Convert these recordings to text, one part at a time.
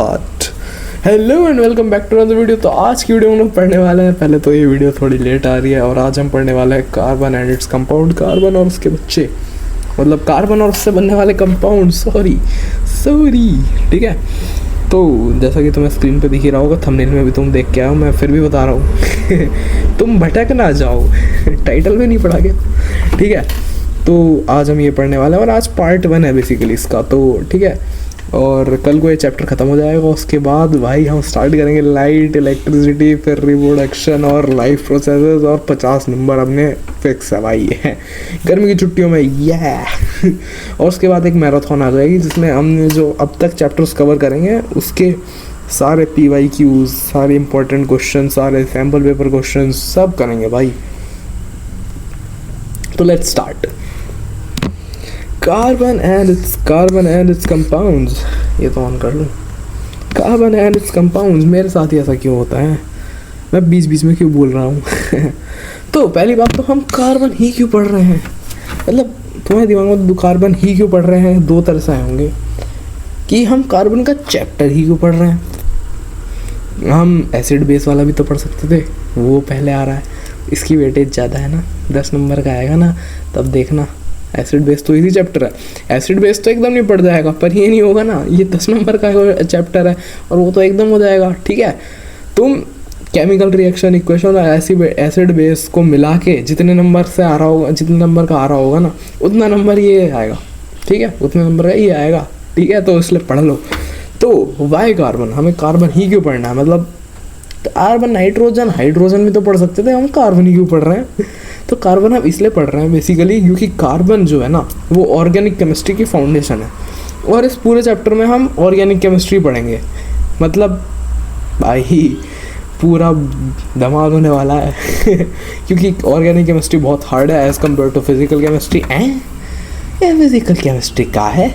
Start. Hello and welcome back to another video. तो आज की वीडियो हम लोग पढ़ने वाले हैं, पहले तो ये वीडियो थोड़ी लेट आ रही है और आज हम पढ़ने वाले हैं carbon and its compound, carbon और उसके बच्चे, मतलब कार्बन और उससे बनने वाले कंपाउंड। सॉरी, ठीक है। तो जैसा कि तुम्हें स्क्रीन पे दिख ही रहा होगा, थंबनेल में भी तुम देख के आओ, मैं फिर भी बता रहा हूँ तुम भटक ना जाओ टाइटल में नहीं पढ़ा गया, ठीक है। तो आज हम ये पढ़ने वाले हैं और आज पार्ट 1 है बेसिकली इसका, तो ठीक है। और कल को ये चैप्टर ख़त्म हो जाएगा, उसके बाद भाई हम स्टार्ट करेंगे लाइट, इलेक्ट्रिसिटी, फिर रिप्रोडक्शन और लाइफ प्रोसेसेस, और 50 नंबर हमने फिक्स है भाई ये गर्मी की छुट्टियों में और उसके बाद एक मैराथन आ जाएगी जिसमें हमने जो अब तक चैप्टर्स कवर करेंगे उसके सारे PYQs, सारे इंपॉर्टेंट क्वेश्चन, सारे सैम्पल पेपर क्वेश्चन सब करेंगे भाई। तो let's start. Carbon and it's compounds, ये तो ऑन कर लूँ। कार्बन एंड इट्स कंपाउंड्स, मेरे साथ ही ऐसा क्यों होता है, मैं बीच बीच में क्यों बोल रहा हूँ तो पहली बात तो हम कार्बन ही क्यों पढ़ रहे हैं, मतलब तुम्हारे दिमाग में कार्बन ही क्यों पढ़ रहे हैं, दो तरह से आए होंगे कि हम कार्बन का चैप्टर ही क्यों पढ़ रहे हैं। हम एसिड बेस वाला भी तो पढ़ सकते थे, वो पहले आ रहा है, इसकी वेटेज ज़्यादा है ना, 10 नंबर का आएगा ना, तब देखना। एसिड बेस तो इजी चैप्टर है, एसिड बेस तो एकदम नहीं पड़ जाएगा, पर ये नहीं होगा ना, ये 10 नंबर का चैप्टर है और वो तो एकदम हो जाएगा, ठीक है। तुम केमिकल रिएक्शन इक्वेशन और एसिड बेस को मिला के जितने नंबर से आ रहा होगा, जितने नंबर का आ रहा होगा ना, उतना नंबर ये आएगा, ठीक है, उतने नंबर का ये आएगा, ठीक है। तो इसलिए पढ़ लो। तो वाई कार्बन, हमें कार्बन ही क्यों पढ़ना है, मतलब कार्बन नाइट्रोजन हाइड्रोजन भी तो पढ़ सकते थे, हम कार्बन ही क्यों पढ़ रहे हैं। तो कार्बन हम इसलिए पढ़ रहे हैं बेसिकली क्योंकि कार्बन जो है ना वो ऑर्गेनिक केमिस्ट्री की फाउंडेशन है, और इस पूरे चैप्टर में हम ऑर्गेनिक केमिस्ट्री पढ़ेंगे, मतलब भाई पूरा धमाल होने वाला है क्योंकि ऑर्गेनिक केमिस्ट्री बहुत हार्ड है as compare to physical chemistry. Physical chemistry का है,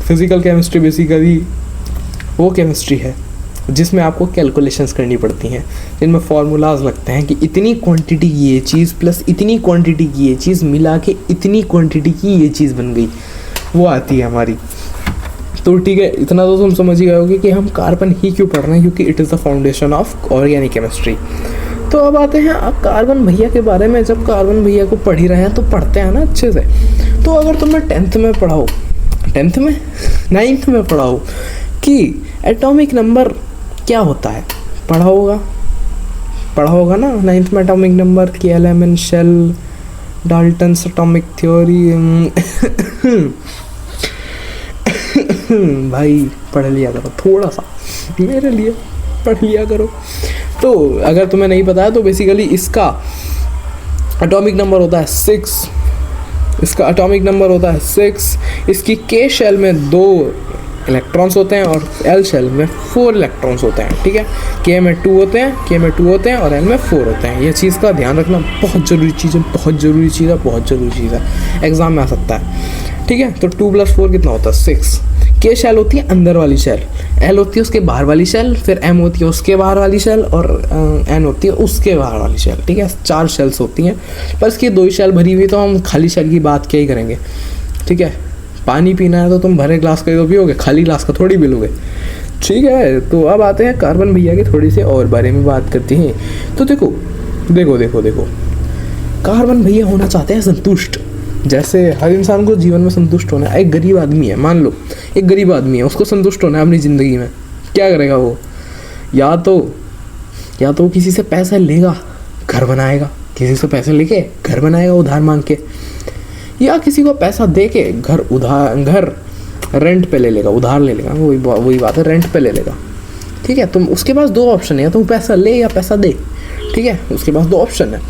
फिजिकल केमिस्ट्री बेसिकली वो केमिस्ट्री है जिसमें आपको कैलकुलेशंस करनी पड़ती हैं, जिनमें फार्मूलाज लगते हैं कि इतनी क्वांटिटी की ये चीज़ प्लस इतनी क्वांटिटी की ये चीज़ मिला के इतनी क्वांटिटी की ये चीज़ बन गई, वो आती है हमारी। तो ठीक है, इतना तो तुम समझ ही गए होगे कि हम कार्बन ही क्यों पढ़ रहे हैं, क्योंकि it is the foundation of organic chemistry. तो अब आते हैं अब कार्बन भैया के बारे में। जब कार्बन भैया को पढ़ ही रहे हैं तो पढ़ते हैं ना अच्छे से। तो अगर तुम्हें 10th में पढ़ाओ, 9th में पढ़ाओ कि एटॉमिक नंबर क्या होता है, पढ़ा होगा ना 9th में एटॉमिक नंबर की element shell, Dalton's atomic theory भाई पढ़ लिया करो, थोड़ा सा मेरे लिए पढ़ लिया करो। तो अगर तुम्हें नहीं पता है तो बेसिकली इसका एटॉमिक नंबर होता है 6, इसका एटॉमिक नंबर होता है 6। इसकी K शेल में 2 इलेक्ट्रॉन्स होते हैं और L शेल में 4 इलेक्ट्रॉन्स होते हैं, ठीक है। K में 2 होते हैं और L में 4 होते हैं। ये चीज़ का ध्यान रखना, बहुत ज़रूरी चीज़ है, एग्जाम में आ सकता है, ठीक है। तो 2 + 4 कितना होता है 6। K शेल होती है अंदर वाली शेल, L होती है उसके बाहर वाली शेल, फिर M होती है उसके बाहर वाली शेल, और N होती है उसके बाहर वाली शेल, ठीक है। 4 शेल्स होती हैं, पर इसकी 2 शेल भरी हुई, तो हम खाली शेल की बात क्या ही करेंगे, ठीक है। पानी पीना है तो तुम भरे ग्लास का ही तो पियोगे, खाली ग्लास का थोड़ी पिलोगे, ठीक है। तो अब आते हैं कार्बन भैया के थोड़ी सी और बारे में बात करते हैं। तो देखो कार्बन भैया होना चाहते हैं संतुष्ट, जैसे हर इंसान को जीवन में संतुष्ट होना है। एक गरीब आदमी है, मान लो एक गरीब आदमी है, उसको संतुष्ट होना है अपनी ज़िंदगी में, क्या करेगा वो, या तो किसी से पैसा लेगा, घर बनाएगा, किसी से पैसे लेके घर बनाएगा उधार मांग के, या किसी को पैसा दे के घर रेंट पे ले लेगा, उधार ले लेगा, वही बात है, रेंट पे ले लेगा, ठीक है। तुम उसके पास 2 ऑप्शन है, या तुम पैसा ले या पैसा दे, ठीक है, उसके पास 2 ऑप्शन है।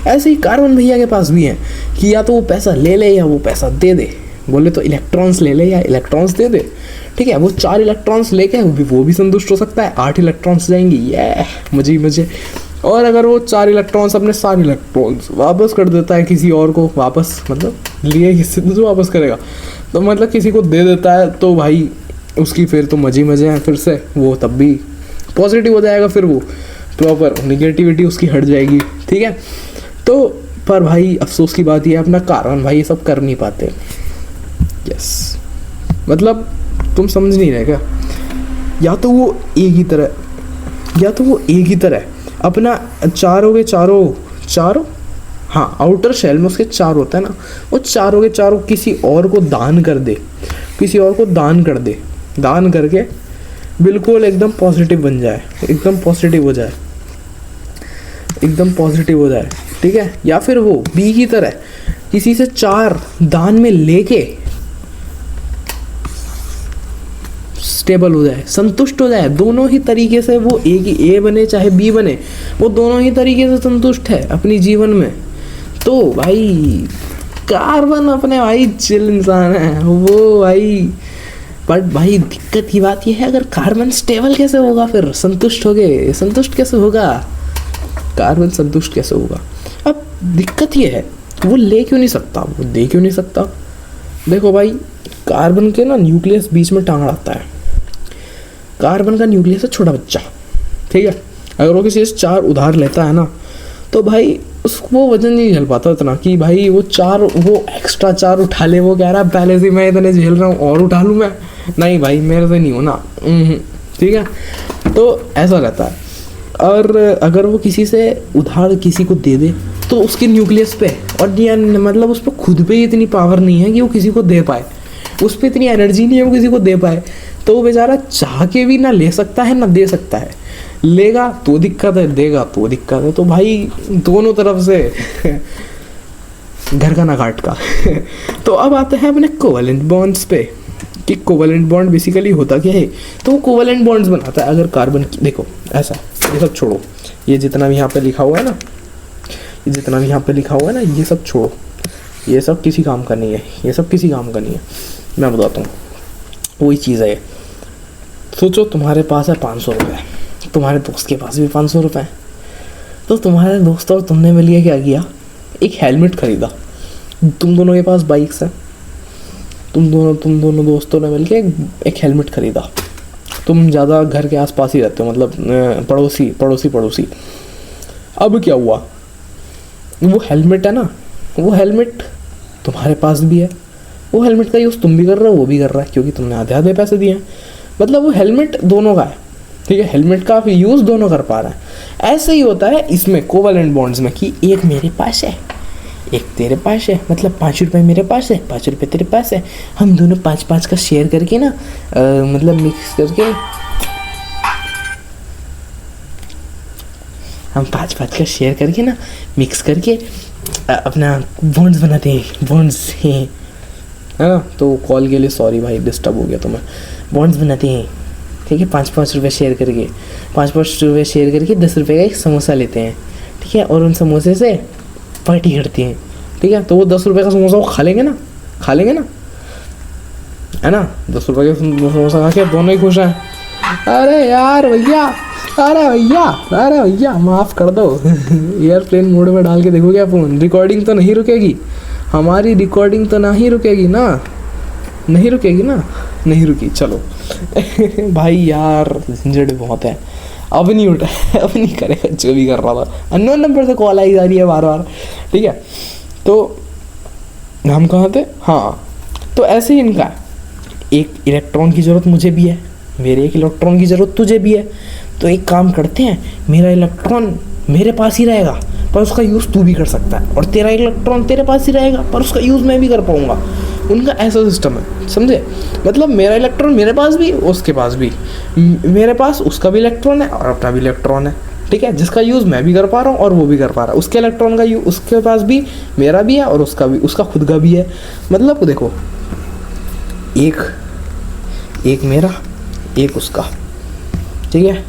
ऐसे ही कार्बन भैया के पास भी है कि या तो वो पैसा ले ले या वो पैसा दे दे, बोले तो इलेक्ट्रॉन्स ले ले या इलेक्ट्रॉन्स दे दे, ठीक है। वो 4 इलेक्ट्रॉन्स लेके वो भी संतुष्ट हो सकता है, 8 इलेक्ट्रॉन्स जाएंगे, ये मजे ही मजे। और अगर वो 4 इलेक्ट्रॉन्स अपने सारे इलेक्ट्रॉन्स वापस कर देता है किसी और को, वापस मतलब लिए किससे तो वापस करेगा, तो मतलब किसी को दे देता है, तो भाई उसकी फिर तो मजे हैं, फिर से वो तब भी पॉजिटिव हो जाएगा, फिर वो प्रॉपर नेगेटिविटी उसकी हट जाएगी, ठीक है। तो पर भाई अफसोस की बात ये है, अपना कार्बन भाई ये सब कर नहीं पाते, यस, मतलब तुम समझ नहीं रहे क्या, या तो वो एक ही तरह अपना चारों के चारों हाँ आउटर शेल में उसके चार होता है ना, वो चारों के चारों किसी और को दान कर दे, दान करके बिल्कुल एकदम पॉजिटिव बन जाए, एकदम पॉजिटिव हो जाए, ठीक है। या फिर वो बी की तरह किसी से 4 दान में लेके स्टेबल हो जाए, संतुष्ट हो जाए। दोनों ही तरीके से वो एक ही ए बने चाहे बी बने, वो दोनों ही तरीके से संतुष्ट है अपनी जीवन में। तो भाई कार्बन अपने भाई चिल इंसान है वो भाई। बट भाई दिक्कत की बात यह है, अगर कार्बन स्टेबल कैसे होगा, फिर संतुष्ट कैसे होगा कार्बन, संतुष्ट कैसे होगा। अब दिक्कत ये है वो ले क्यों नहीं सकता, वो दे क्यों नहीं सकता। देखो भाई कार्बन के ना न्यूक्लियस बीच में टांग आता है। कार्बन का न्यूक्लियस है छोटा बच्चा, ठीक है। अगर वो किसी से 4 उधार लेता है ना, तो भाई उसको वजन नहीं झेल पाता इतना कि भाई वो एक्स्ट्रा 4 उठा ले। वो कह रहा है पहले से मैं इतने झेल रहा हूँ और उठा लूँ मैं, नहीं भाई मेरे से नहीं होना, ठीक है। तो ऐसा रहता है। और अगर वो किसी से उधार किसी को दे दे, तो उसके न्यूक्लियस पे और मतलब उस पर खुद पे इतनी पावर नहीं है कि वो किसी को दे पाए, उस पर इतनी एनर्जी नहीं है वो किसी को दे पाए। तो वो बेचारा चाह के भी ना ले सकता है ना दे सकता है। लेगा तो दिक्कत है, देगा तो दिक्कत है। तो भाई दोनों तरफ से घर का ना घाट का। तो अब आते हैं अपने कोवेलेंट बॉन्ड्स पे कि कोवेलेंट बॉन्ड बेसिकली होता क्या है। तो वो कोवेलेंट बॉन्ड्स बनाता है अगर कार्बन की, देखो ऐसा, ये सब छोड़ो, ये जितना भी यहाँ पे लिखा हुआ है ना, ये सब छोड़ो, ये सब किसी काम का नहीं है, मैं बताता हूँ। वही चीज़ है, सोचो तुम्हारे पास है 500 रुपये, तुम्हारे दोस्त के पास भी 500 रुपये हैं। तो तुम्हारे दोस्त और तुमने मिलकर क्या किया, एक हेलमेट खरीदा। तुम दोनों के पास बाइक्स हैं, तुम दोनों दोस्तों ने मिलकर एक हेलमेट खरीदा। तुम ज़्यादा घर के आसपास ही रहते हो, मतलब पड़ोसी। अब क्या हुआ, वो हेलमेट है ना, वो हेलमेट तुम्हारे पास भी है, वो हेलमेट का यूज़ तुम भी कर रहे हो, वो भी कर रहा है, क्योंकि तुमने आधे पैसे दिए हैं। मतलब वो हेलमेट दोनों का है, ठीक है। हेलमेट का यूज़ दोनों कर पा रहा है। ऐसे ही होता है इसमें कोवेलेंट बॉन्ड्स में कि एक मेरे पास है, एक तेरे पास है, मतलब 5 रुपये मेरे पास है, 5 रुपये तेरे पास है। हम दोनों 5-5 का शेयर करके ना मतलब मिक्स करके हम 5-5 का शेयर करके ना मिक्स करके अपना बॉन्ड्स बनाते हैं, बॉन्ड्स हैं, है ना। तो कॉल के लिए सॉरी भाई, डिस्टर्ब हो गया तुम्हें। बॉन्ड्स बनाते हैं, ठीक है। 5-5 रुपये शेयर करके 10 रुपये का एक समोसा लेते हैं, ठीक है। और उन समोसे से पार्टी करती हैं, ठीक है। तो वो 10 रुपये का समोसा वो खा लेंगे ना, है ना। 10 रुपये का समोसा खा के दोनों ही खुश हैं। अरे भैया माफ़ कर दो। एयरप्लेन मोड में डाल के देखो क्या फ़ोन, रिकॉर्डिंग तो नहीं रुकेगी, हमारी रिकॉर्डिंग तो नहीं रुकेगी ना, नहीं रुकी, चलो। भाई यार झंझट बहुत है, अब नहीं उठा, अब नहीं करेगा जो भी कर रहा था। अननोन नंबर से कॉल आई जा रही है बार, ठीक है। तो हम कहाँ थे, हाँ। तो ऐसे ही इनका एक इलेक्ट्रॉन की ज़रूरत मुझे भी है, मेरे एक इलेक्ट्रॉन की ज़रूरत तुझे भी है। तो एक काम करते हैं, मेरा इलेक्ट्रॉन मेरे पास ही रहेगा पर उसका यूज़ तू भी कर सकता है, और तेरा इलेक्ट्रॉन तेरे पास ही रहेगा पर उसका यूज़ मैं भी कर पाऊँगा। उनका ऐसा सिस्टम है, समझे। मतलब मेरा इलेक्ट्रॉन मेरे पास भी, उसके पास भी, मेरे पास उसका भी इलेक्ट्रॉन है और अपना भी इलेक्ट्रॉन है, ठीक है। जिसका यूज़ मैं भी कर पा रहा हूँ और वो भी कर पा रहा है। उसके इलेक्ट्रॉन का यूज़ उसके पास भी, मेरा भी है और उसका भी, उसका खुद का भी है। मतलब देखो, एक मेरा एक उसका, ठीक है।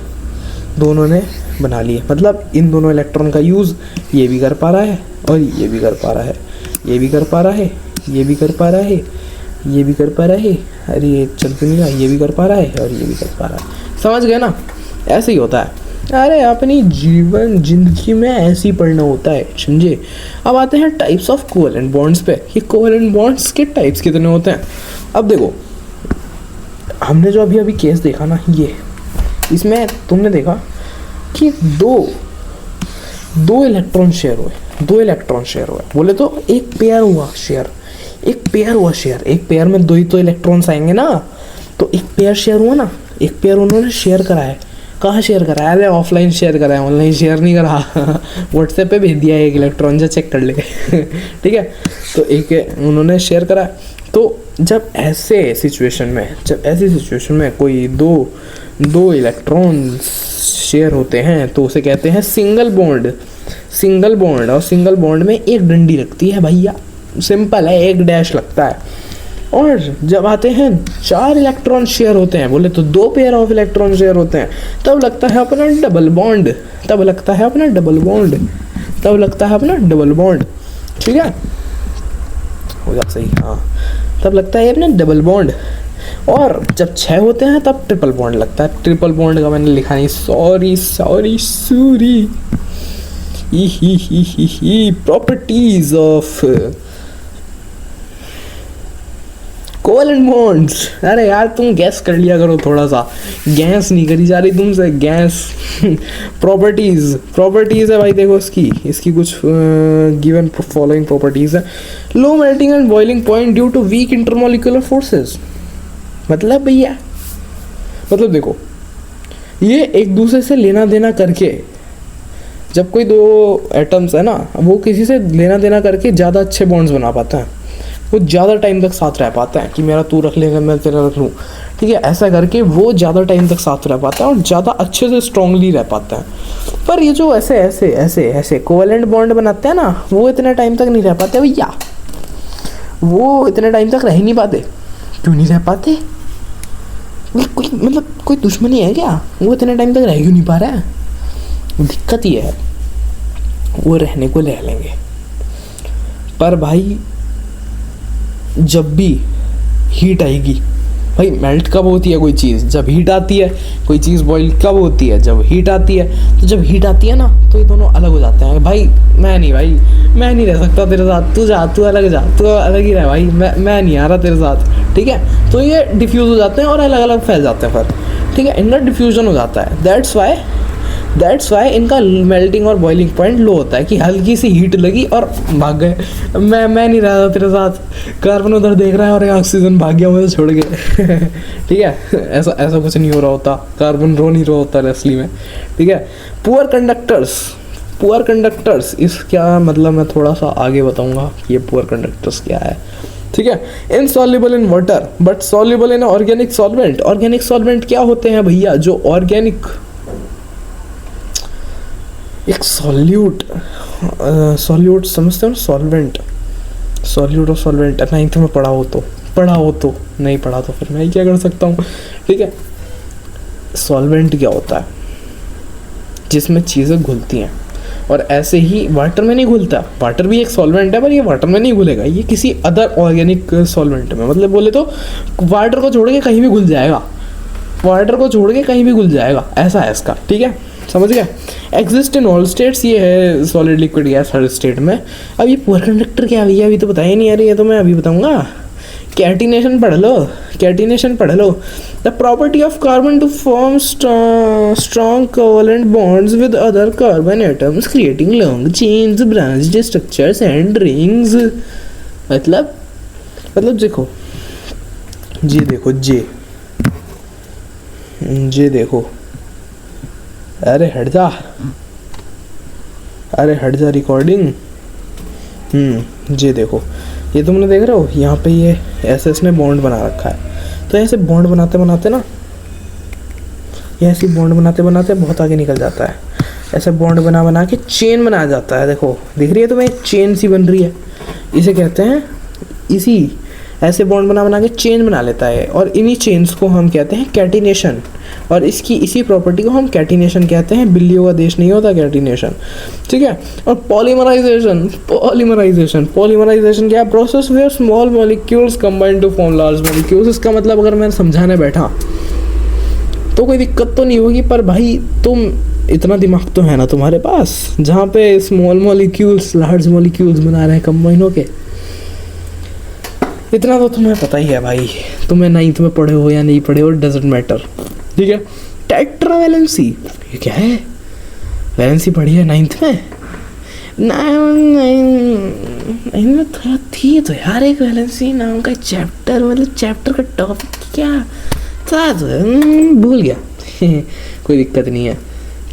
दोनों ने बना लिए, मतलब इन दोनों इलेक्ट्रॉन का यूज़ ये भी कर पा रहा है और ये भी कर पा रहा है, ये भी कर पा रहा है, ये भी कर पा रहा है, ये भी कर पा रहा है। अरे ये चल क्यों नहीं रहा, ये भी कर पा रहा है और ये भी कर पा रहा है। समझ गए ना, ऐसे ही होता है। अरे अपनी जिंदगी में ऐसे ही पढ़ना होता है, समझे। अब आते हैं टाइप्स ऑफ कोवेलेंट बॉन्ड्स पे, कि कोवेलेंट बॉन्ड्स के टाइप्स कितने होते हैं। अब देखो, हमने जो अभी केस देखा ना, ये इसमें तुमने देखा कि दो इलेक्ट्रॉन शेयर हुए, बोले तो एक पेयर हुआ शेयर, एक पेयर में 2 ही तो इलेक्ट्रॉन्स आएंगे ना। तो एक पेयर शेयर हुआ ना, एक पेयर उन्होंने शेयर करा है। कहाँ शेयर करा है? अरे ऑफलाइन शेयर करा है, ऑनलाइन शेयर नहीं करा। व्हाट्सएप पे भेज दिया है एक इलेक्ट्रॉन, जो चेक कर ले। ठीक है, तो एक उन्होंने शेयर करा है। तो जब ऐसे सिचुएशन में कोई दो इलेक्ट्रॉन्स शेयर होते हैं तो उसे कहते हैं सिंगल बॉन्ड। और सिंगल बॉन्ड में एक डंडी लगती है भैया, सिंपल है, एक डैश लगता है। और जब आते हैं 4 इलेक्ट्रॉन शेयर होते हैं, बोले तो 2 पेयर ऑफ इलेक्ट्रॉन शेयर होते हैं, तब लगता है अपना डबल बॉन्ड। ठीक है, हो जा सही, हाँ, तब लगता है अपना डबल बॉन्ड। और जब 6 होते हैं तब ट्रिपल बॉन्ड लगता है। ट्रिपल बॉन्ड का मैंने लिखा नहीं, sorry. Properties of covalent bonds. अरे यार तुम गैस कर लिया करो थोड़ा सा, गैस नहीं करी जा रही तुमसे, गैस। प्रॉपर्टीज है भाई, देखो इसकी कुछ गिवन फॉलोइंग प्रॉपर्टीज है। Low melting and boiling point due to weak intermolecular forces. मतलब भैया, मतलब देखो, ये एक दूसरे से लेना देना करके, जब कोई 2 एटम्स है ना, वो किसी से लेना देना करके ज़्यादा अच्छे बॉन्ड्स बना पाता है, वो ज़्यादा टाइम तक साथ रह पाता है, कि मेरा तू रख लेगा मैं तेरा रख लूँ, ठीक है, ऐसा करके वो ज़्यादा टाइम तक साथ रह पाता है और ज़्यादा अच्छे से स्ट्रांगली रह पाता है। पर ये जो ऐसे कोवेलेंट बॉन्ड बनाते हैं ना, वो इतने टाइम तक नहीं रह पाते भैया, वो इतने टाइम तक रह ही नहीं पाते। क्यों नहीं रह पाते? कोई दुश्मनी है क्या? वो इतने टाइम तक रह क्यों नहीं पा रहा है? दिक्कत ये है, वो रहने को ले लेंगे, पर भाई जब भी हीट आएगी, भाई मेल्ट कब होती है कोई चीज़? जब हीट आती है। कोई चीज़ बॉईल कब होती है? जब हीट आती है। तो जब हीट आती है ना, तो ये दोनों अलग हो जाते हैं। भाई मैं नहीं रह सकता तेरे साथ, तू अलग ही रह भाई, मैं नहीं आ रहा तेरे साथ, ठीक है। तो ये डिफ्यूज़ हो जाते हैं और अलग अलग फैल जाते हैं फिर, ठीक है, इनका डिफ्यूजन हो जाता है। दैट्स वाई इनका मेल्टिंग और बॉइलिंग पॉइंट लो होता है, कि हल्की सी हीट लगी और भाग गए। मैं नहीं रहा था तेरे साथ, कार्बन उधर देख रहा है और ऑक्सीजन भाग गया मुझे छोड़ के। ठीक है, ऐसा कुछ नहीं हो रहा होता, कार्बन रो नहीं रहा होता असली में, ठीक है। पुअर कंडक्टर्स इसका मतलब मैं थोड़ा सा आगे बताऊंगा ये पुअर कंडक्टर्स क्या है, ठीक है। Insoluble in water but soluble in organic solvent. Organic solvent क्या होते हैं भैया? जो ऑर्गेनिक, एक सॉल्यूट समझते हो ना, सॉल्यूट और सॉल्वेंट 9th में पढ़ा हो तो, नहीं पढ़ा तो फिर मैं क्या कर सकता हूँ, ठीक है। सॉल्वेंट क्या होता है? जिसमें चीज़ें घुलती हैं, और ऐसे ही वाटर में नहीं घुलता। वाटर भी एक सॉल्वेंट है, पर ये वाटर में नहीं घुलेगा, ये किसी अदर ऑर्गेनिक सॉल्वेंट में, मतलब बोले तो वाटर को छोड़ के कहीं भी घुल जाएगा, ऐसा है इसका, ठीक है, समझ गया। एग्जिस्ट इन ऑल स्टेट्स, ये है सॉलिड लिक्विड गैस हर स्टेट में। अब ये पुअर कंडक्टर क्या भैया, अभी तो बताया नहीं, यार ये तो मैं अभी बताऊंगा। कैटिनेशन पढ़ लो। The property of carbon to form strong covalent bonds with other carbon atoms creating long chains, branched structures and rings. मतलब देखो, जे देखो, अरे हट जा रिकॉर्डिंग। ये देखो, ये तुमने देख रहे हो, यहाँ पे ये ऐसे इसने बॉन्ड बना रखा है। तो ऐसे बॉन्ड बनाते ना, ये ऐसे बॉन्ड बनाते बहुत आगे निकल जाता है। ऐसे बॉन्ड बना के चेन बनाया जाता है। देखो, दिख रही है तुम्हें, एक चेन सी बन रही है, इसे कहते हैं, इसी ऐसे बॉन्ड बना के चेन बना लेता है, और इन्हीं चेन्स को हम कहते हैं कैटिनेशन, और इसी प्रॉपर्टी को हम कैटिनेशन कहते हैं। बिल्लियों का देश नहीं होता कैटिनेशन, ठीक है। और पॉलीमराइजेशन क्या है? Process where small molecules combine to form large molecules. इसका मतलब अगर मैं समझाने बैठा तो कोई दिक्कत तो नहीं होगी, पर भाई तुम इतना दिमाग तो है ना तुम्हारे पास, जहाँ पे स्मॉल मॉलिक्यूल्स लार्ज मॉलिक्यूल्स बना रहे हैं कंबाइन होके। इतना तो तुम्हें पता ही है भाई, तुम्हें 9th में पढ़े हो या नहीं पढ़े हो, डजंट मैटर, ठीक है। टेट्रावैलेंसी, ये क्या है? वैलेंसी पढ़ी है 9th में? नहीं थी तो यार, एक वैलेंसी नाम का चैप्टर, मतलब चैप्टर का टॉपिक क्या पता तो है, भूल गया। कोई दिक्कत नहीं है।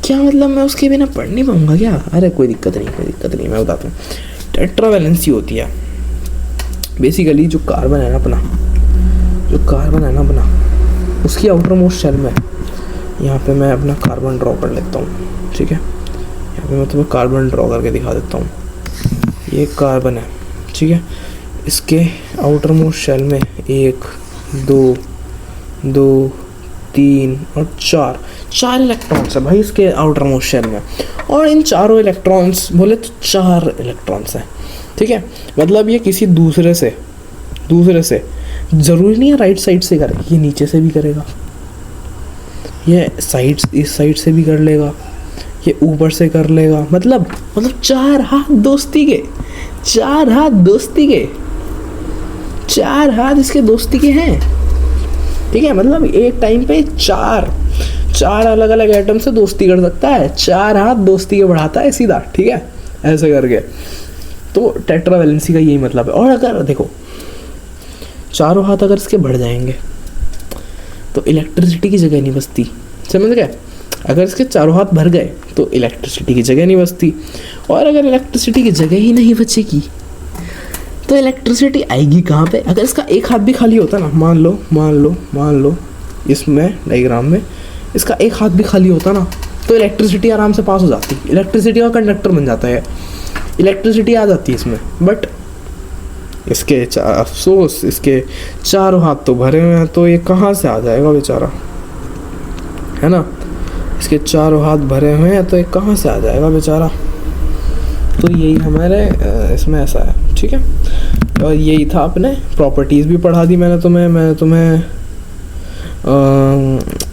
क्या मतलब मैं उसके बिना पढ़ नहीं पाऊँगा क्या? अरे कोई दिक्कत नहीं, मैं बताता हूँ। टेट्रावैलेंसी होती है बेसिकली जो कार्बन है ना अपना, उसकी आउटर मोस्ट शेल में, यहाँ पे मैं अपना कार्बन ड्रॉ कर लेता हूँ, ठीक है। यहाँ पे मैं तुम्हें कार्बन ड्रॉ करके दिखा देता हूँ। ये कार्बन है, ठीक है। इसके आउटर मोस्ट शेल में 1 2 2 3 और 4 इलेक्ट्रॉन्स है भाई इसके आउटर मोस्ट शेल में। और इन चारों इलेक्ट्रॉन्स बोले तो 4 इलेक्ट्रॉन्स हैं, ठीक है। मतलब ये किसी दूसरे से ज़रूरी नहीं है राइट साइड से करे, ये नीचे से भी करेगा, ये इस साइड से भी कर लेगा, ये ऊपर से कर लेगा। मतलब 4 हाथ दोस्ती के, 4 हाथ इसके दोस्ती के हैं, ठीक है। मतलब एक टाइम पे 4 अलग अलग एटम से दोस्ती कर सकता है, 4 हाथ दोस्ती के बढ़ाता है सीधा, ठीक है, ऐसे करके। तो टेट्रावैलेंसी का यही मतलब है। और अगर देखो चारों हाथ अगर इसके बढ़ जाएंगे तो इलेक्ट्रिसिटी की जगह नहीं बचती, समझ गए। अगर इसके चारों हाथ भर गए तो इलेक्ट्रिसिटी की जगह नहीं बचती, और अगर इलेक्ट्रिसिटी की जगह ही नहीं बचेगी तो इलेक्ट्रिसिटी आएगी कहाँ पे? अगर इसका एक हाथ भी खाली होता ना, मान लो इसमें डायग्राम में इसका एक हाथ भी खाली होता ना, तो इलेक्ट्रिसिटी आराम से पास हो जाती, इलेक्ट्रिसिटी का कंडक्टर बन जाता है, इलेक्ट्रिसिटी आ जाती है इसमें। बट इसके अफसोस इसके चारों हाथ तो भरे हुए हैं, तो ये कहाँ से आ जाएगा बेचारा, है ना। इसके चारों हाथ भरे हुए हैं तो ये कहाँ से आ जाएगा बेचारा। तो यही हमारे इसमें ऐसा है, ठीक है। और यही था, अपने प्रॉपर्टीज़ भी पढ़ा दी मैंने तुम्हें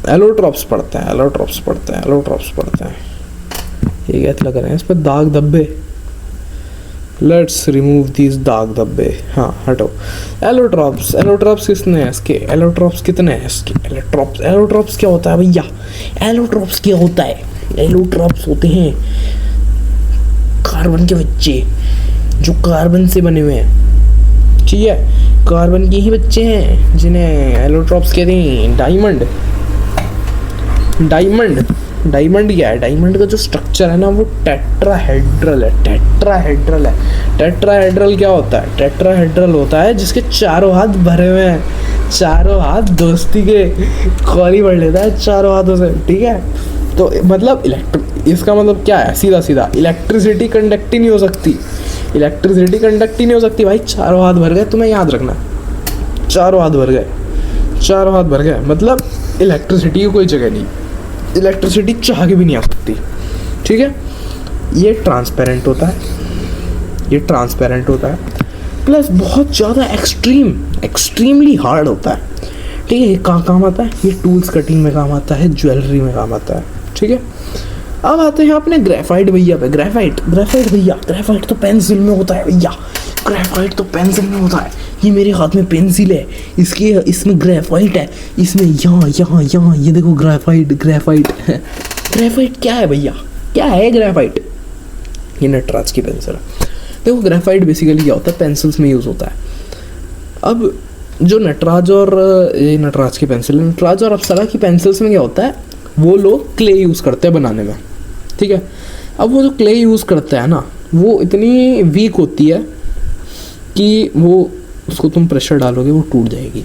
एलोट्रॉप्स पढ़ते हैं। ये क्या लग रहे हैं इस पर दाग धब्बे? लेट्स रिमूव दीज दाग धब्बे। हाँ हटो। एलोट्रॉप्स कितने हैं इसके? एलोट्रॉप्स क्या होता है भैया? एलोट्रॉप्स होते हैं कार्बन के बच्चे, जो कार्बन से बने हुए हैं, ठीक है। कार्बन के ही बच्चे हैं जिन्हें एलोट्रॉप्स कहते हैं। डायमंड क्या है? डायमंड का जो स्ट्रक्चर है ना वो टेट्राहेड्रल है। टेट्राहेड्रल क्या होता है? टेट्राहेड्रल होता है जिसके चारों हाथ भरे हुए हैं, चारों हाथ दोस्ती के कॉली भर लेता है चारों हाथों से, ठीक है। तो मतलब इसका मतलब क्या है? सीधा इलेक्ट्रिसिटी कंडक्ट ही नहीं हो सकती भाई। चारों हाथ भर गए, तुम्हें याद रखना, चारों हाथ भर गए मतलब इलेक्ट्रिसिटी की कोई जगह नहीं, इलेक्ट्रिसिटी चाह के भी नहीं आ सकती, ठीक है। ये ट्रांसपेरेंट होता है, प्लस बहुत ज़्यादा एक्सट्रीमली हार्ड होता है, ठीक है। ये कहाँ काम आता है? ये टूल्स कटिंग में काम आता है, ज्वेलरी में काम आता है, ठीक है। अब आते हैं अपने ग्रेफाइट भैया पे। ग्रेफाइट तो पेंसिल में होता है भैया, ये मेरे हाथ में पेंसिल है, इसमें ग्रेफाइट है, इसमें यहाँ ये देखो ग्रेफाइट ग्रेफाइट क्या है भैया? क्या है ग्रेफाइट? ये नटराज की पेंसिल है। देखो ग्रेफाइट बेसिकली क्या होता है? पेंसिल्स में यूज़ होता है। अब जो नटराज और ये नटराज की पेंसिल है, नटराज और अप्सरा की पेंसिल्स में क्या होता है? वो लोग क्ले यूज़ करते हैं बनाने में, ठीक है। अब वो जो क्ले यूज़ करते हैं ना, वो इतनी वीक होती है कि वो उसको तुम प्रेशर डालोगे वो टूट जाएगी,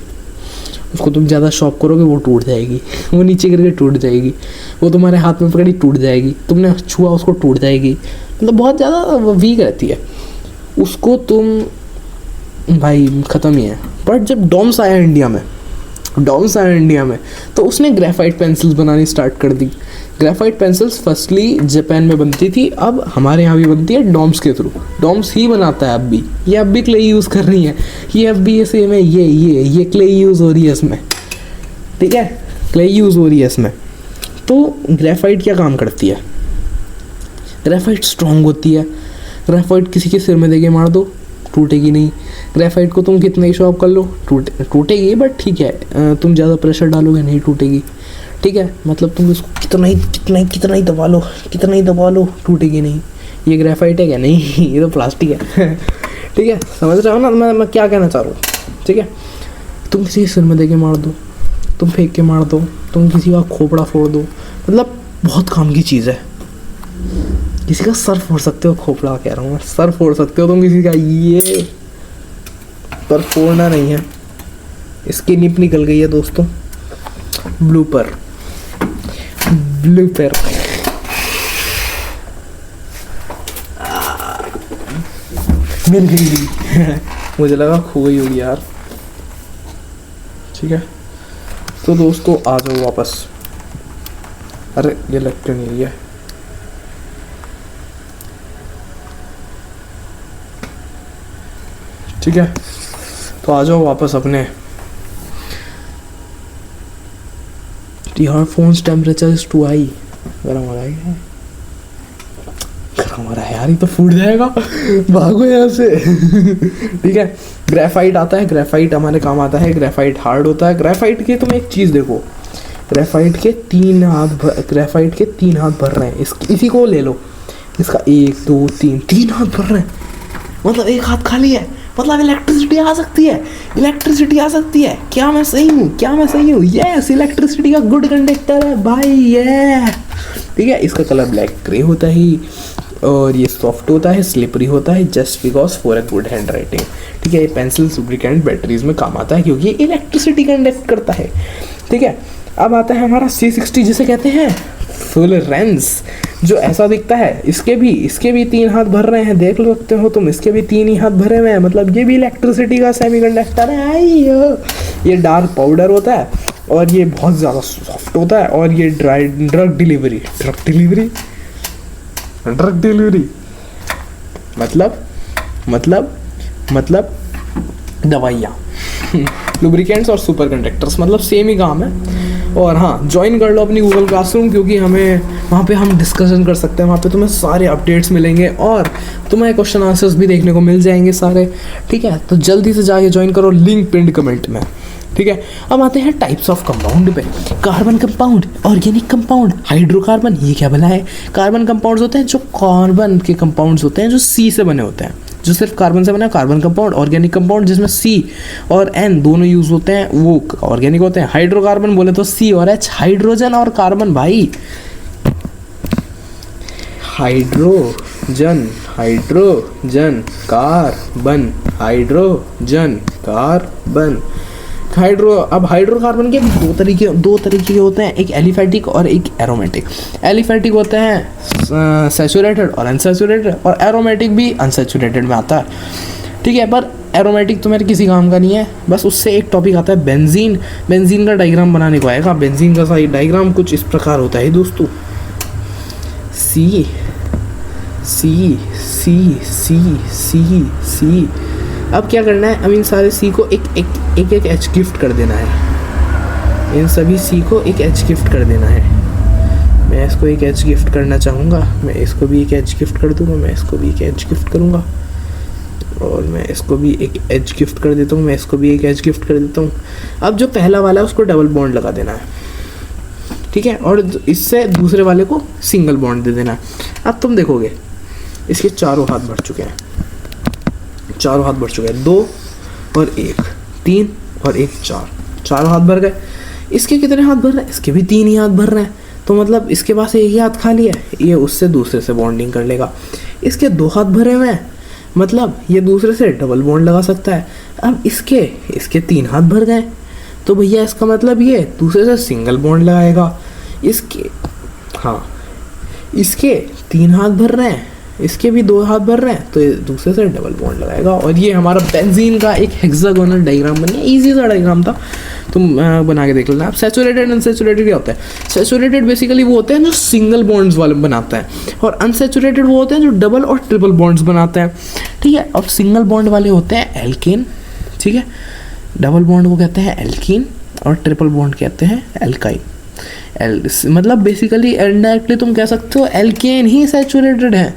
उसको तुम ज़्यादा शॉक करोगे वो टूट जाएगी, वो नीचे गिर के टूट जाएगी, वो तुम्हारे हाथ में पकड़ी टूट जाएगी, तुमने छुआ उसको टूट जाएगी। मतलब बहुत ज़्यादा वीक रहती है, उसको तुम भाई ख़त्म ही है। बट जब डॉम्स आया इंडिया में तो उसने ग्रेफाइट पेंसिल्स बनानी स्टार्ट कर दी। ग्रेफाइट पेंसिल्स फर्स्टली जापान में बनती थी, अब हमारे यहाँ भी बनती है डॉम्स के थ्रू। डॉम्स ही बनाता है अब भी, ये अब भी क्ले यूज़ कर रही है, ये अब भी ऐसे में ये क्ले यूज़ हो रही है इसमें, ठीक है, क्ले यूज़ हो रही है इसमें। तो ग्रेफाइट क्या काम करती है? ग्रेफाइट स्ट्रॉन्ग होती है। ग्रेफाइट किसी के सिर में देके मार दो टूटेगी नहीं। ग्रेफाइट को तुम कितना ही शॉप कर लो टूटेगी, बट ठीक है, तुम ज़्यादा प्रेशर डालोगे नहीं टूटेगी, ठीक है। मतलब तुम इसको कितना ही दबा लो टूटेगी नहीं। ये ग्रेफाइट है क्या? नहीं, ये तो प्लास्टिक है। ठीक है, समझ रहे हो ना मैं क्या कहना चाह रहा हूँ, ठीक है। तुम किसी सिर में देके मार दो तुम फेंक के मार दो, तुम किसी का खोपड़ा फोड़ दो, मतलब बहुत काम की चीज़ है। किसी का सर फोड़ सकते हो, खोपड़ा कह रहा हूँ मैं, सर फोड़ सकते हो तुम किसी का, ये पर फोड़ना नहीं है। इसकी निप निकल गई है दोस्तों, ब्लूपर ब्लूपर। मिल गई मुझे लगा खो गई होगी यार। ठीक है तो दोस्तों आ जाओ वापस। अरे ये लग क्यों नहीं रही है? ठीक है तो आ जाओ वापस अपने। यार phone's temperature is too high. गर्म हो रहा है, गर्म हो रहा है यार, ये तो फूट जाएगा। भागो यहाँ से। ठीक है ग्रेफाइट आता है, ग्रेफाइट हमारे काम आता है। ग्रेफाइट हार्ड होता है। ग्रेफाइट के तुम एक चीज़ देखो, ग्रेफाइट के 3 हाथ भर रहे हैं। इसी को ले लो, इसका 1 2 3 हाथ भर रहे हैं, मतलब एक हाथ खाली है, मतलब इलेक्ट्रिसिटी आ सकती है, इलेक्ट्रिसिटी आ सकती है। क्या मैं सही हूँ? क्या मैं सही हूँ? यस, इलेक्ट्रिसिटी का गुड कंडक्टर है भाई ये। ठीक है इसका कलर ब्लैक ग्रे होता है और ये सॉफ्ट होता है, स्लिपरी होता है, just because for a good hand writing. ठीक है ये पेंसिल, लुब्रिकेंट, बैटरीज में काम आता है क्योंकि ये इलेक्ट्रिसिटी कंडक्ट करता है। ठीक है अब आता है हमारा C60 जिसे कहते हैं फुल रेंस, जो ऐसा दिखता है। इसके भी 3 हाथ भर रहे हैं, देख सकते हो तुम, इसके भी 3 ही हाथ भरे हुए हैं, मतलब ये भी इलेक्ट्रिसिटी का सेमीकंडक्टर है। आइयो ये डार्क पाउडर होता है और ये बहुत ज़्यादा सॉफ्ट होता है और ये ड्रग डिलीवरी मतलब दवाइयाँ। लुब्रिकेंट्स और सुपर कंडक्टर्स मतलब सेम ही काम है। और हाँ ज्वाइन कर लो अपनी गूगल क्लासरूम, क्योंकि हमें वहाँ पे हम डिस्कशन कर सकते हैं, वहाँ पे तुम्हें सारे अपडेट्स मिलेंगे और तुम्हें क्वेश्चन आंसर्स भी देखने को मिल जाएंगे सारे। ठीक है तो जल्दी से जाके ज्वाइन करो, लिंक पिंड कमेंट में। ठीक है अब आते हैं टाइप्स ऑफ कंपाउंड पे। Carbon compound, organic compound, hydrocarbon. ये क्या भला है? कार्बन कंपाउंड्स होते हैं जो कार्बन के कंपाउंड्स होते हैं जो C से बने होते हैं, जो सिर्फ कार्बन से बना है, कार्बन कंपाउंड। ऑर्गेनिक कंपाउंड जिसमें C और N दोनों यूज होते हैं वो ऑर्गेनिक होते हैं। हाइड्रोकार्बन बोले तो C और H, हाइड्रोजन और कार्बन भाई, हाइड्रोजन कार्बन, हाइड्रोजन कार्बन, अब हाइड्रोकार्बन के दो तरीके होते हैं, एक एलिफैटिक और एक एरोमेटिक। एलिफैटिक होते हैं सैचुरेटेड और अनसैचुरेटेड, और एरोमेटिक भी अनसैचुरेटेड में आता है। ठीक है पर एरोमेटिक तो मेरे किसी काम का नहीं है। बस उससे एक टॉपिक आता है बेंजीन। बेंजीन का डायग्राम बनाने को आएगा। बेंजीन का सही डायग्राम कुछ इस प्रकार होता है दोस्तों, सी सी सी सी सी सी। अब क्या करना है, अब इन सारे सी को एक एच गिफ्ट कर देना है। इन सभी सी को एक एच गिफ्ट कर देना है। मैं इसको एक एच गिफ्ट करना चाहूँगा, मैं इसको भी एक एच गिफ्ट कर दूँगा, मैं इसको भी एक एच गिफ्ट करूँगा, और मैं इसको भी एक एच गिफ्ट कर देता हूँ, मैं इसको भी एक एच गिफ्ट कर देता हूँ। अब जो पहला वाला है उसको डबल बॉन्ड लगा देना है। ठीक है और इससे दूसरे वाले को सिंगल बॉन्ड दे देना है। अब तुम देखोगे इसके चारों हाथ भर चुके हैं, चारों हाथ भर चुके हैं, 2 और 1, 3 और 1, 4, चारों हाथ भर गए। इसके कितने हाथ भर रहे हैं? इसके भी 3 ही हाथ भर रहे हैं, तो मतलब इसके पास एक ही हाथ खाली है, ये उससे दूसरे से बॉन्डिंग कर लेगा। इसके 2 हाथ भरे हुए हैं, मतलब ये दूसरे से डबल बॉन्ड लगा सकता है। अब इसके 3 हाथ भर गए, तो भैया इसका मतलब ये दूसरे से सिंगल बॉन्ड लगाएगा। इसके 3 हाथ भर रहे हैं, इसके भी 2 हाथ भर रहे हैं, तो ये दूसरे से डबल बॉन्ड लगाएगा। और ये हमारा बेंजीन का एक हेक्सागोनल डायग्राम बन गया। इजी सा डायग्राम था, तुम बना के देख लेना। अब सैचुरेटेड अनसैचुरेटेड क्या होता है? सैचुरेटेड बेसिकली वो होते हैं जो सिंगल बॉन्ड्स वाले बनाते हैं, और अनसैचुरेटेड वो होते हैं जो डबल और ट्रिपल बॉन्ड्स बनाते हैं। ठीक है और सिंगल बॉन्ड वाले होते हैं एल्केन। ठीक है डबल बॉन्ड को कहते हैं एल्कीन और ट्रिपल बॉन्ड कहते हैं एल्काइन। मतलब बेसिकली इनडायरेक्टली तुम कह सकते हो एल्केन ही सैचुरेटेड है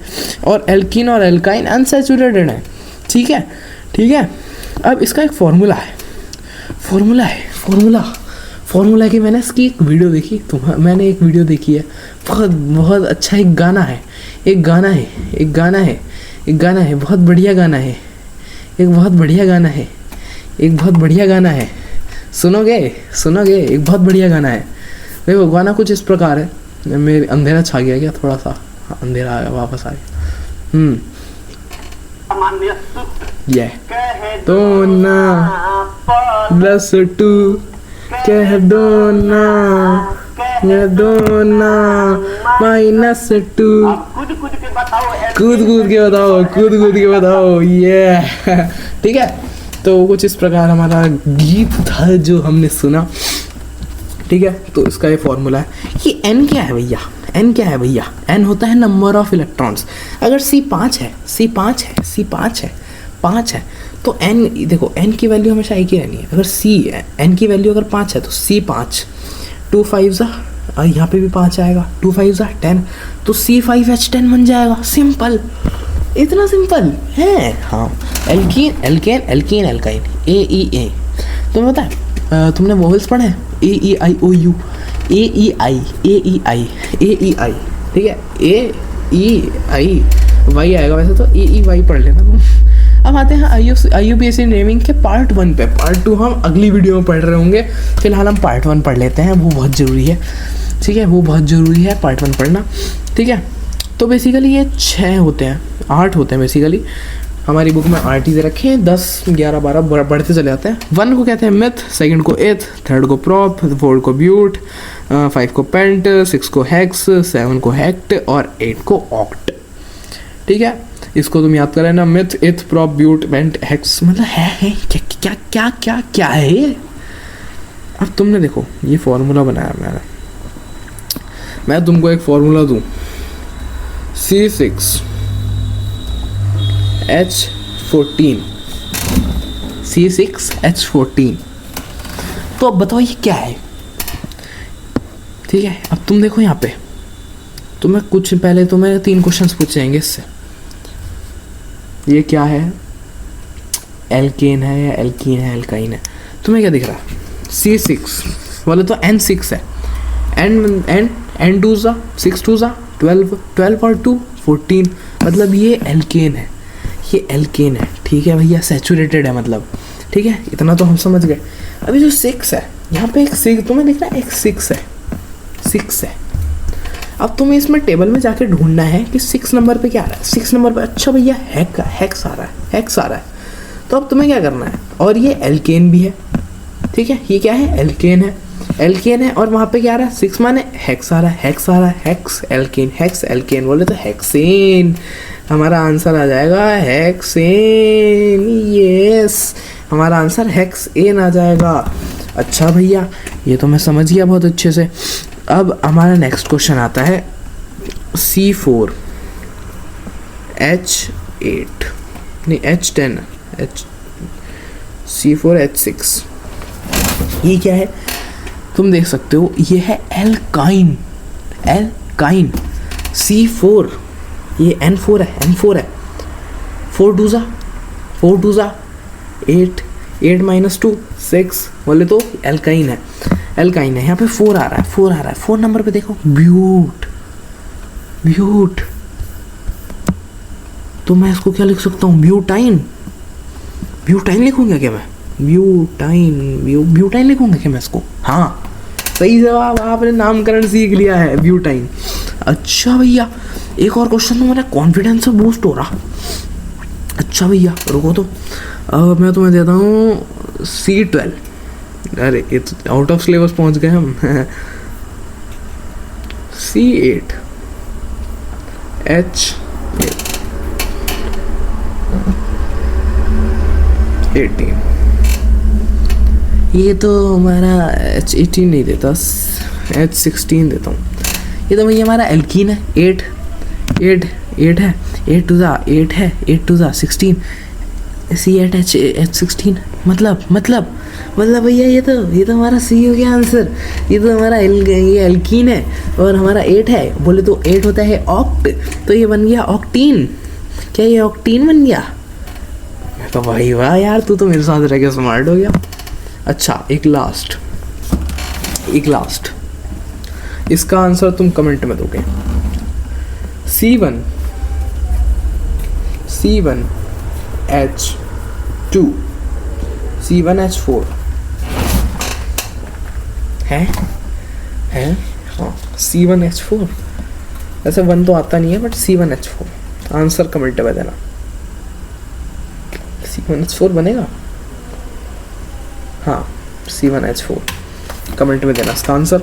और एल्कीन और एल्काइन अनसैचुरेटेड है। ठीक है अब इसका एक फॉर्मूला की मैंने इसकी एक वीडियो देखी, मैंने एक वीडियो देखी है, बहुत अच्छा एक गाना है, बहुत बढ़िया गाना है। सुनोगे सुनोगे, एक बहुत बढ़िया गाना है। देखो गाना कुछ इस प्रकार है, मेरे अंधेरा छा गया क्या थोड़ा सा, हाँ, अंधेरा आ गया, वापस आ गया। ये तो ना प्लस 2 कह दो ना, कह दो ना -2। कूद कूद के बताओ, कूद कूद के बताओ ये ठीक है। तो कुछ इस प्रकार हमारा गीत था जो हमने सुना, ठीक है। तो इसका ये फॉर्मूला है। ये n क्या है भैया, n क्या है भैया, n होता है नंबर ऑफ इलेक्ट्रॉन्स। अगर C5 है, C5 है, C5 है, 5 है, तो n देखो n की वैल्यू हमेशा एक ही रहनी है। अगर C है, n की वैल्यू अगर 5 है तो C5, 2 5 यहाँ पे भी 5 आएगा, 2 5 10, तो C5H10 बन जाएगा। सिंपल, इतना सिंपल है। हाँ, alkene alkane alkene alkyne, AEA। तुम्हें पता है, तुमने वोवेल्स पढ़े हैं, AEIOU, AEI, AEI, AEI, ठीक है, AEI वाई आएगा वैसे तो, AEY पढ़ लेना तुम। अब आते हैं IUPAC नेमिंग के पार्ट 1 पे। पार्ट 2 हम अगली वीडियो में पढ़ रहे होंगे, फिलहाल हम पार्ट 1 पढ़ लेते हैं, वो बहुत ज़रूरी है, ठीक है, वो बहुत ज़रूरी है पार्ट 1 पढ़ना, ठीक है। तो बेसिकली ये 6 होते हैं, 8 होते हैं बेसिकली, हमारी बुक में 8 चीज़ें रखे हैं, 10 11 12 बढ़ते चले जाते हैं। 1 को कहते हैं मिथ, सेकंड को एथ, थर्ड को प्रॉप, फोर्थ को ब्यूट, 5 को पेंट, 6 को हेक्स, 7 को हेक्ट और 8 को ऑक्ट, ठीक है। इसको तुम याद कर लेना, मिथ, एथ, प्रॉप, ब्यूट, पेंट, हेक्स, मतलब है क्या क्या क्या क्या क्या है ये। अब तुमने देखो ये फॉर्मूला बनाया मैं तुमको एक फॉर्मूला दूं, C6H14, C6H14, तो अब बताओ ये क्या है, ठीक है। अब तुम देखो यहाँ पे तुम्हें कुछ पहले तुम्हें 3 क्वेश्चंस पूछे जाएंगे इससे, ये क्या है, एल्केन है या एल्कीन है, एल्काइन है। तुम्हें क्या दिख रहा है, C6 बोले तो N6 है, N 2 ज़ा 6 2 ज़ा 12, 12 और 2 14, मतलब ये एल्केन है, ये एल्केन है, ठीक है भैया, सैचुरेटेड है मतलब, ठीक है, इतना तो हम समझ गए। अभी जो 6 है यहाँ पे, एक 6 तुम्हें दिख रहा है, एक 6 है, 6 है। अब तुम्हें इसमें टेबल में जाके ढूंढना है कि 6 नंबर पे क्या आ रहा है। 6 नंबर पे अच्छा भैया हेक्स आ रहा है, हेक्स आ रहा है, तो अब तुम्हें क्या करना है, और ये एल्केन भी है, ठीक है, ये क्या है, एल्केन है, एल्केन है, और वहाँ पे क्या आ रहा है, 6 माने हेक्स आ रहा है, हेक्स आ रहा है, हेक्स एल्केन, हेक्स एल्केन बोले तो हेक्सेन, हमारा आंसर आ जाएगा हेक्सेन, यस, हमारा आंसर हेक्सेन आ जाएगा। अच्छा भैया, ये तो मैं समझ गया बहुत अच्छे से। अब हमारा नेक्स्ट क्वेश्चन आता है C4H8 नहीं H10, C4H6, ये क्या है तुम देख सकते हो, ये है एल्काइन, एल्काइन, C4, ये N4 है, N4 है, 4 2 ज़ा 8, 8 - 2 6 बोले तो एल्काइन है, एल्काइन है। यहाँ पे 4 आ रहा है, 4 आ रहा है, 4 नंबर पे देखो ब्यूट, ब्यूट, तो मैं इसको क्या लिख सकता हूँ, ब्यूटाइन, ब्यूटाइन लिखूंगा क्या मैं, ब्यूटाइन, ब्यूटाइन लिखूंगा क्या मैं इसको, हाँ सही जवाब, आपने नामकरण सीख लिया है, ब्यूटाइन। अच्छा भैया, एक और क्वेश्चन तो मेरा कॉन्फिडेंस से बूस्ट हो रहा। अच्छा भैया रुको, तो अब मैं तुम्हें देता हूँ C12, अरे ये तो आउट ऑफ सिलेबस पहुँच गए हम C8H18, ये तो हमारा H18 नहीं देता, H16 देता हूँ। ये तो भैया हमारा एल्कीन है, 8 है, 8 2 ज़ा 8 है, 8 2 ज़ा 16, C8H16, मतलब भैया ये तो हमारा C हो गया आंसर, ये तो हमारा ये एल्कीन है और हमारा 8 है, बोले तो 8 होता है ऑक्ट, तो ये बन गया ऑक्टीन। क्या ये ऑक्टीन बन गया? मैं तो भाई वाह यार, तू तो मेरे साथ रह के स्मार्ट हो गया। अच्छा एक लास्ट इसका आंसर तुम कमेंट में दोगे। C1H2 C1H4 है हाँ C1H4। वैसे 1 तो आता नहीं है बट C1H4 आंसर कमेंट में देना। C1H4 बनेगा, हाँ C1H4 कमेंट में देना इसका आंसर।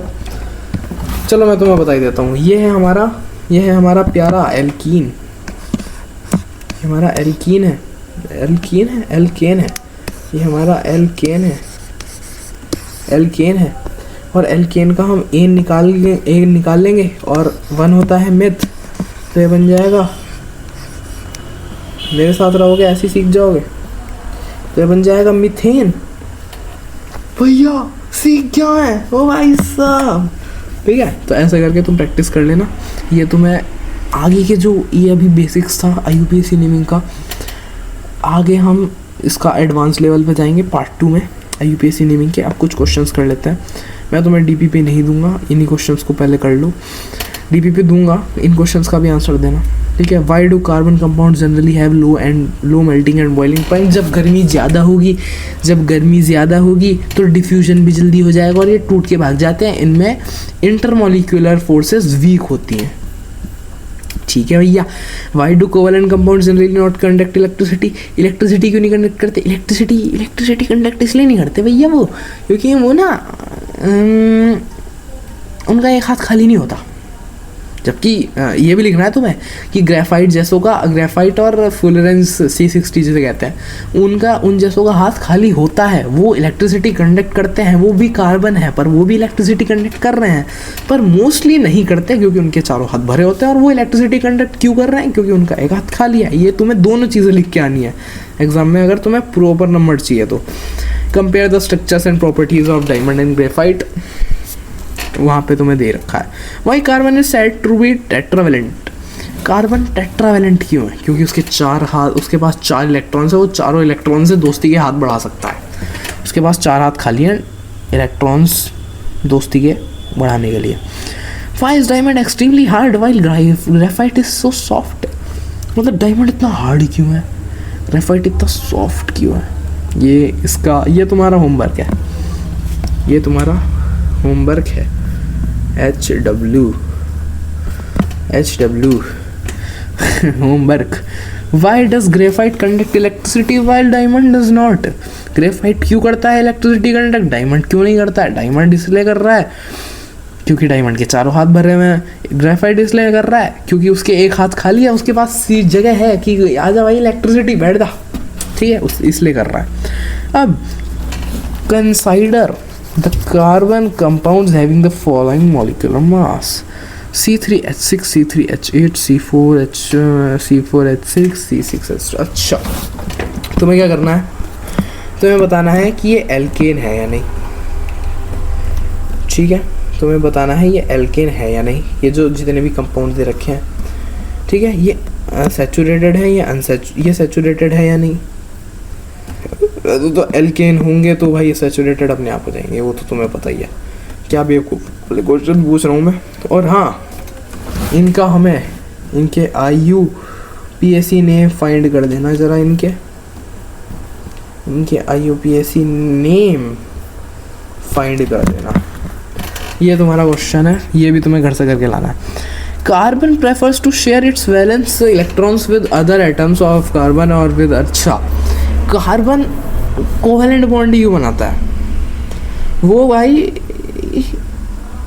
चलो मैं तुम्हें बता ही देता हूँ। ये है हमारा प्यारा एल्कीन, ये हमारा एल्कीन है, एल्केन है, ये हमारा एल्केन है। और एल्केन का हम ए निकाल लेंगे और 1 होता है मिथ, तो ये बन जाएगा, मेरे साथ रहोगे ऐसे ही सीख जाओगे, तो ये बन जाएगा मीथेन। भैया सीख क्या है ओ भाई साहब, ठीक है। तो ऐसा करके तुम प्रैक्टिस कर लेना। ये तुम्हें आगे के जो ये अभी बेसिक्स था IUPAC नेमिंग का, आगे हम इसका एडवांस लेवल पे जाएंगे पार्ट 2 में IUPAC नेमिंग के। अब कुछ क्वेश्चंस कर लेते हैं। मैं तुम्हें DPP नहीं दूंगा, इन्हीं क्वेश्चंस को पहले कर लो। DPP दूंगा, इन क्वेश्चंस का भी आंसर देना, ठीक है। Why do carbon compound generally have low melting and boiling point. जब गर्मी ज़्यादा होगी तो डिफ्यूजन भी जल्दी हो जाएगा और ये टूट के भाग जाते हैं। इनमें इंटरमॉलिक्यूलर फोर्सेस वीक होती हैं, ठीक है भैया। Why do covalent compound generally not conduct electricity क्यों नहीं कंडक्ट करते? इलेक्ट्रिसिटी कंडक्ट इसलिए नहीं करते भैया वो, क्योंकि वो ना उनका एक हाथ खाली नहीं होता। जबकि ये भी लिखना है तुम्हें कि ग्रेफाइट और फुलरेंस C60 जिसे कहते हैं, उन जैसों का हाथ खाली होता है, वो इलेक्ट्रिसिटी कंडक्ट करते हैं। वो भी कार्बन है पर वो भी इलेक्ट्रिसिटी कंडक्ट कर रहे हैं, पर मोस्टली नहीं करते क्योंकि उनके चारों हाथ भरे होते हैं। और वो इलेक्ट्रिसिटी कंडक्ट क्यों कर रहे हैं? क्योंकि उनका एक हाथ खाली है। ये तुम्हें दोनों चीज़ें लिख के आनी है एग्जाम में, अगर तुम्हें प्रॉपर नंबर चाहिए तो। Compare the structures and properties of diamond and graphite, वहाँ पे तुम्हें दे रखा है। Why carbon is said to be tetravalent. Carbon tetravalent क्यों है? क्योंकि उसके 4 हाथ, उसके पास 4 इलेक्ट्रॉन्स है, वो चारों इलेक्ट्रॉन से दोस्ती के हाथ बढ़ा सकता है। उसके पास 4 हाथ खाली हैं इलेक्ट्रॉन्स दोस्ती के बढ़ाने के लिए। Why is diamond extremely hard while graphite is so soft. मतलब डायमंड इतना हार्ड क्यों है, ग्रेफाइट इतना सॉफ्ट क्यों है? ये तुम्हारा होमवर्क है, ये तुम्हारा होमवर्क है। HW homework. Why does graphite conduct electricity while diamond does not. Graphite क्यों करता है इलेक्ट्रिसिटी कंडक्ट, डायमंड क्यों नहीं करता है? डायमंड इसलिए कर रहा है क्योंकि डायमंड के चारों हाथ भरे हुए हैं। ग्रेफाइट इसलिए कर रहा है क्योंकि उसके एक हाथ खाली है, उसके पास जगह है कि आजा भाई इलेक्ट्रिसिटी बैठ जा, ठीक है, इसलिए कर रहा है। अब consider the carbon compounds having the following molecular mass: C3H6, C3H8, C4H6, C6H। अच्छा, तुम्हें क्या करना है? तुम्हें बताना है कि ये एल्केन है या नहीं, ठीक है। तुम्हें बताना है ये एल्केन है या नहीं। ये जो जितने भी कंपाउंड दे रखे हैं, ठीक है, ये सैचुरेटेड है या ये सैचुरेटेड है या नहीं। तो एल्केन होंगे तो भाई सैचुरेटेड अपने आप हो जाएंगे, वो तो तुम्हें पता ही है। क्या बेवकूफ़ वाले क्वेश्चन पूछ रहा हूँ मैं। और हाँ, इनके IUPAC नेम फाइंड कर देना ज़रा। इनके IUPAC नेम फाइंड कर देना, ये तुम्हारा क्वेश्चन है, ये भी तुम्हें घर से करके लाना है। Carbon prefers to share its valence electrons with other atoms of carbon और विद। अच्छा, कार्बन कोवेलेंट बॉन्ड क्यों बनाता है? वो भाई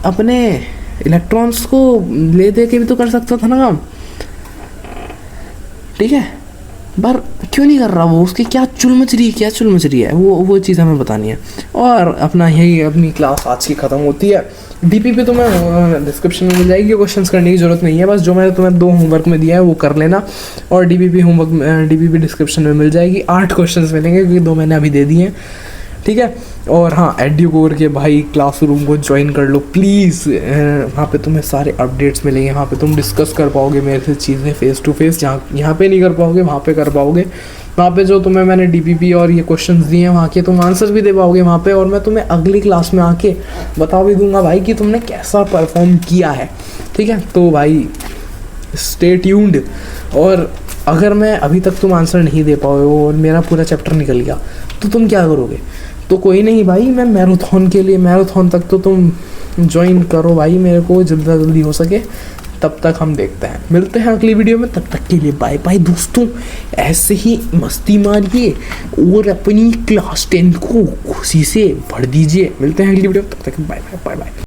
अपने इलेक्ट्रॉन्स को ले दे के भी तो कर सकता था ना काम, ठीक है, पर क्यों नहीं कर रहा वो? उसकी क्या चुलमचरी है, वो चीज़ हमें बतानी है। और अपनी क्लास आज की ख़त्म होती है। DPP तुम्हें डिस्क्रिप्शन में मिल जाएगी, क्वेश्चंस करने की ज़रूरत नहीं है। बस जो मैंने तुम्हें 2 होमवर्क में दिया है वो कर लेना, और DPP डिस्क्रिप्शन में मिल जाएगी। 8 क्वेश्चंस मिलेंगे क्योंकि 2 मैंने अभी दे दिए हैं, ठीक है। और हाँ, एड्यूकोर के भाई क्लासरूम को ज्वाइन कर लो प्लीज़। वहाँ पे तुम्हें सारे अपडेट्स मिलेंगे, वहाँ पे तुम डिस्कस कर पाओगे मेरे से चीज़ें फेस टू फेस, यहाँ पे नहीं कर पाओगे वहाँ पे कर पाओगे। वहाँ पे जो तुम्हें मैंने DPP और ये क्वेश्चंस दिए हैं वहाँ के तुम आंसर्स भी दे पाओगे वहाँ पे। और मैं तुम्हें अगली क्लास में आके बता भी दूंगा भाई कि तुमने कैसा परफॉर्म किया है, ठीक है। तो भाई स्टे ट्यून्ड। और अगर मैं अभी तक तुम आंसर नहीं दे पाओ और मेरा पूरा चैप्टर निकल गया तो तुम क्या करोगे? तो कोई नहीं भाई, मैं मैराथन के लिए, मैराथन तक तो तुम ज्वाइन करो भाई मेरे को जितना जल्दी हो सके। तब तक हम देखते हैं, मिलते हैं अगली वीडियो में। तब तक के लिए बाय बाय दोस्तों। ऐसे ही मस्ती मारिए और अपनी क्लास 10 को खुशी से भर दीजिए। मिलते हैं अगली वीडियो में, तब तक बाय बाय बाय बाय।